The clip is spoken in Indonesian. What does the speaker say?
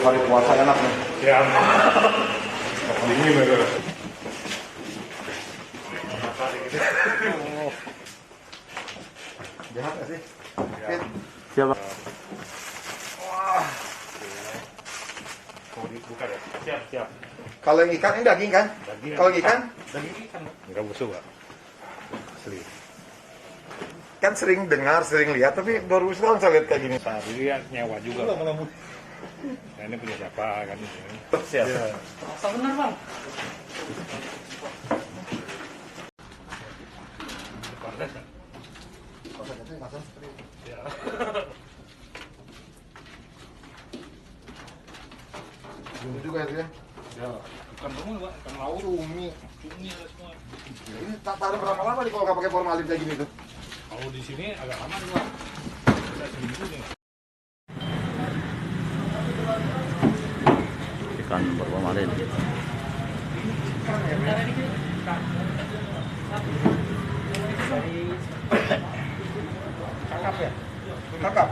hari puasa enak nih. Ya. Dingin itu. Jahat nggak sih? Ya. Siapa? Wah. Mau dibuka ya? Siap. Kalau yang ikan ini daging kan? Daging. Kalau ikan Daging ikan. Enggak busuk, Pak. Asli. kan sering dengar, sering lihat, tapi baru sekarang saya lihat kayak gini. Tadi ya nyewa juga. Nah, ini punya siapa kan ini? Siap. Ya. Bener bang. Partes kan? Ya. Ini juga itu ya. Ya. Ikan semua, Pak. Ikan laut. Cumi. Cumi ada semua. Ya, ini taruh berapa lama nih kalau nggak pakai formalin kayak gini tuh? Kalau di sini agak lama nih, Pak. Bisa seminggu nih. Ikan berformalin. Kakap ya? Kakap.